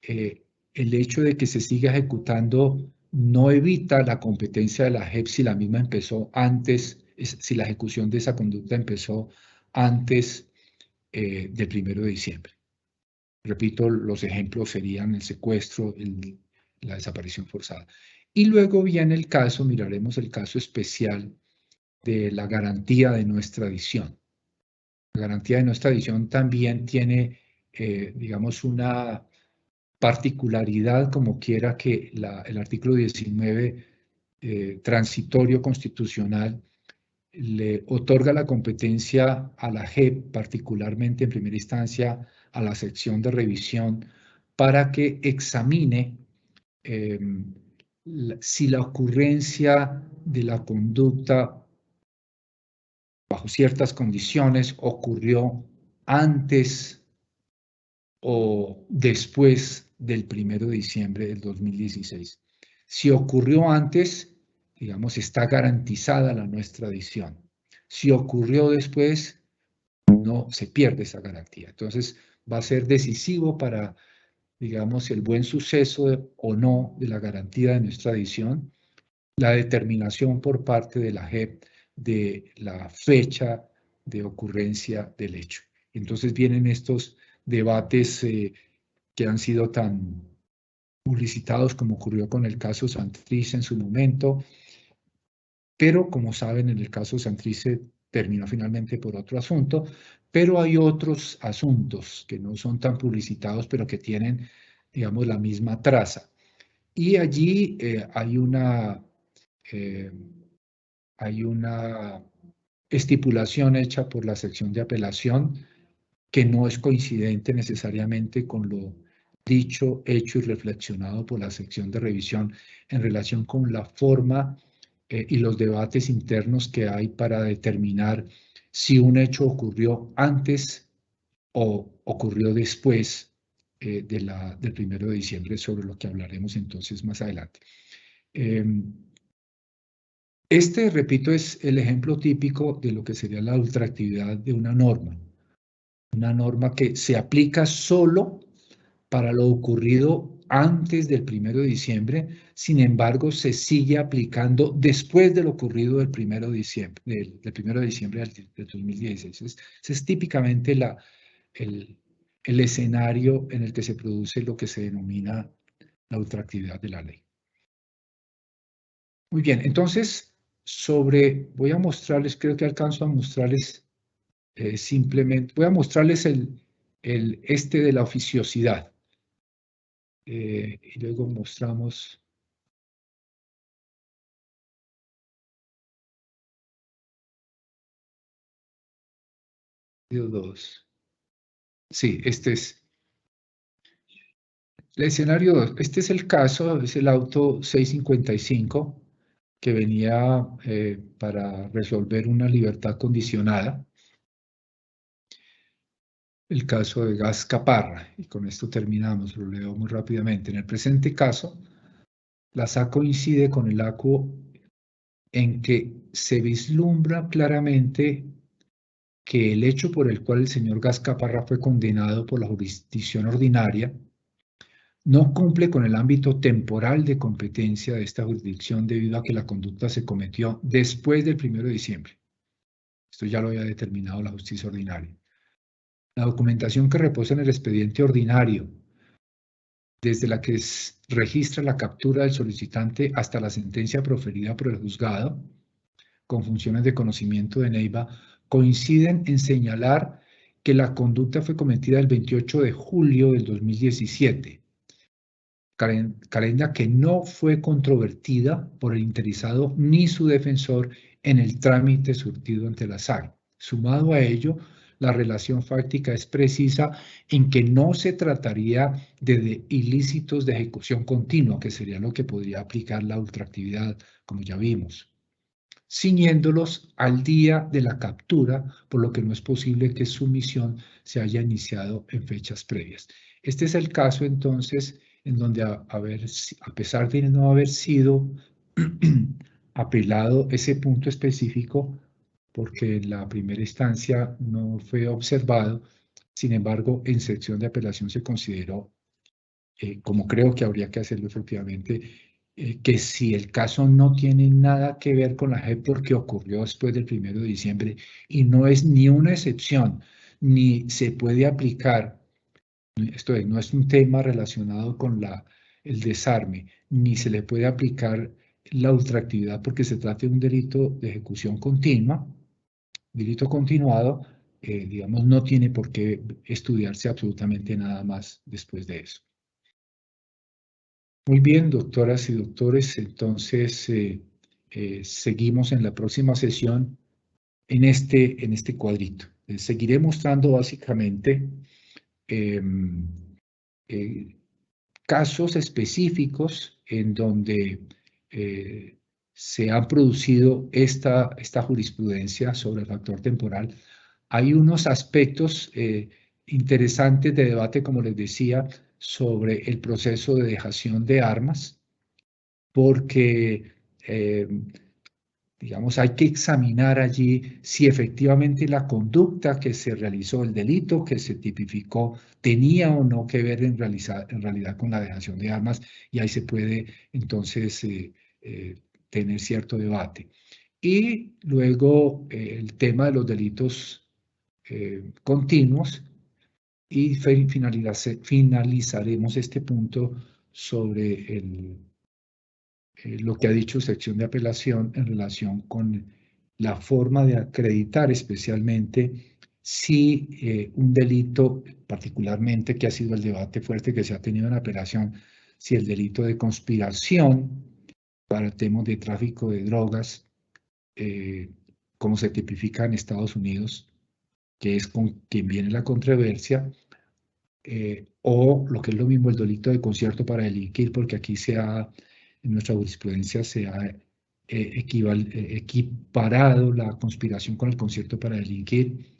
el hecho de que se siga ejecutando no evita la competencia de la JEP si la misma empezó antes, si la ejecución de esa conducta empezó antes del 1 de diciembre. Repito, los ejemplos serían el secuestro, la desaparición forzada. Y luego viene el caso, miraremos el caso especial de la garantía de no extradición. La garantía de no extradición también tiene, digamos, una particularidad, como quiera que el artículo 19 transitorio constitucional le otorga la competencia a la JEP, particularmente en primera instancia a la sección de revisión, para que examine si la ocurrencia de la conducta bajo ciertas condiciones ocurrió antes o después del 1 de diciembre del 2016. Si ocurrió antes, digamos, está garantizada la no extradición. Si ocurrió después, no se pierde esa garantía. Entonces, va a ser decisivo para, digamos, el buen suceso o no de la garantía de no extradición, la determinación por parte de la JEP de la fecha de ocurrencia del hecho. Entonces vienen estos debates que han sido tan publicitados como ocurrió con el caso Santrice en su momento, pero como saben, en el caso Santrice terminó finalmente por otro asunto, pero hay otros asuntos que no son tan publicitados, pero que tienen, digamos, la misma traza. Y allí hay una estipulación hecha por la sección de apelación que no es coincidente necesariamente con lo dicho, hecho y reflexionado por la sección de revisión en relación con la forma y los debates internos que hay para determinar si un hecho ocurrió antes o ocurrió después del 1 de diciembre, sobre lo que hablaremos entonces más adelante. Este, repito, es el ejemplo típico de lo que sería la ultraactividad de una norma que se aplica solo para lo ocurrido antes del 1 de diciembre, sin embargo, se sigue aplicando después de lo ocurrido del 1 de diciembre, del 1 de diciembre del 2016. Ese es típicamente el escenario en el que se produce lo que se denomina la ultraactividad de la ley. Muy bien, entonces, voy a mostrarles, creo que alcanzo a mostrarles simplemente, voy a mostrarles este de la oficiosidad. Y luego mostramos video 2. Sí, este es el escenario 2. Este es el caso, es el auto 655 que venía para resolver una libertad condicionada. El caso de Gas Caparra, y con esto terminamos, lo leo muy rápidamente. En el presente caso, la SA coincide con el ACUO en que se vislumbra claramente que el hecho por el cual el señor Gas Caparra fue condenado por la jurisdicción ordinaria no cumple con el ámbito temporal de competencia de esta jurisdicción debido a que la conducta se cometió después del 1 de diciembre. Esto ya lo había determinado la justicia ordinaria. La documentación que reposa en el expediente ordinario, desde la que registra la captura del solicitante hasta la sentencia proferida por el juzgado, con funciones de conocimiento de Neiva, coinciden en señalar que la conducta fue cometida el 28 de julio del 2017, calenda que no fue controvertida por el interesado ni su defensor en el trámite surtido ante la SAE. Sumado a ello, la relación fáctica es precisa en que no se trataría de ilícitos de ejecución continua, que sería lo que podría aplicar la ultraactividad, como ya vimos, ciñéndolos al día de la captura, por lo que no es posible que su misión se haya iniciado en fechas previas. Este es el caso, entonces, en donde a pesar de no haber sido apelado ese punto específico, porque en la primera instancia no fue observado, sin embargo, en sección de apelación se consideró, como creo que habría que hacerlo efectivamente, que si el caso no tiene nada que ver con la JEP porque ocurrió después del 1 de diciembre y no es ni una excepción, ni se puede aplicar, esto es, no es un tema relacionado con el desarme, ni se le puede aplicar la ultraactividad porque se trata de un delito de ejecución continua, delito continuado, digamos, no tiene por qué estudiarse absolutamente nada más después de eso. Muy bien, doctoras y doctores, entonces seguimos en la próxima sesión en este cuadrito. Seguiré mostrando básicamente casos específicos en donde se ha producido esta jurisprudencia sobre el factor temporal. Hay unos aspectos interesantes de debate, como les decía, sobre el proceso de dejación de armas, porque, digamos, hay que examinar allí si efectivamente la conducta que se realizó, el delito que se tipificó, tenía o no que ver en realidad con la dejación de armas, y ahí se puede entonces tener cierto debate. Y luego el tema de los delitos continuos, y finalizaremos este punto sobre lo que ha dicho sección de apelación en relación con la forma de acreditar especialmente si un delito, particularmente que ha sido el debate fuerte que se ha tenido en la apelación, si el delito de conspiración para temas de tráfico de drogas, como se tipifica en Estados Unidos, que es con quien viene la controversia, o lo que es lo mismo el delito de concierto para delinquir, porque aquí en nuestra jurisprudencia se ha equiparado la conspiración con el concierto para delinquir,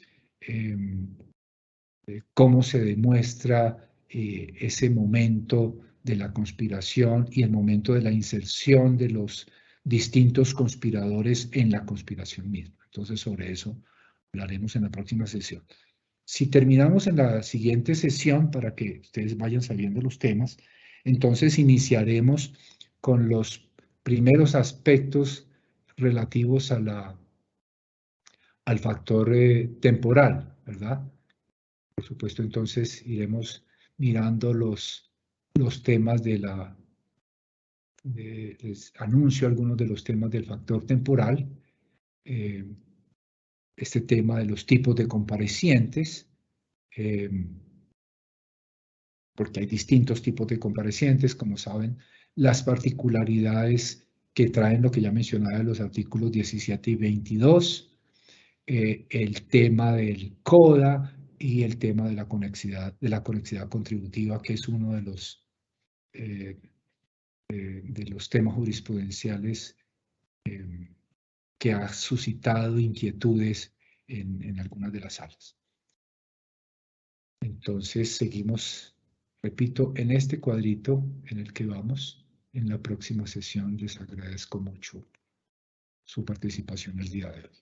cómo se demuestra ese momento de la conspiración y el momento de la inserción de los distintos conspiradores en la conspiración misma. Entonces, sobre eso hablaremos en la próxima sesión. Si terminamos en la siguiente sesión, para que ustedes vayan sabiendo los temas, entonces iniciaremos con los primeros aspectos relativos al factor temporal, ¿verdad? Por supuesto, entonces iremos mirando los temas les anuncio algunos de los temas del factor temporal, este tema de los tipos de comparecientes, porque hay distintos tipos de comparecientes, como saben, las particularidades que traen lo que ya mencionaba de los artículos 17 y 22, el tema del CODA y el tema de la conexidad contributiva, que es uno de los temas jurisprudenciales que ha suscitado inquietudes en algunas de las salas. Entonces seguimos, repito, en este cuadrito en el que vamos en la próxima sesión. Les agradezco mucho su participación el día de hoy.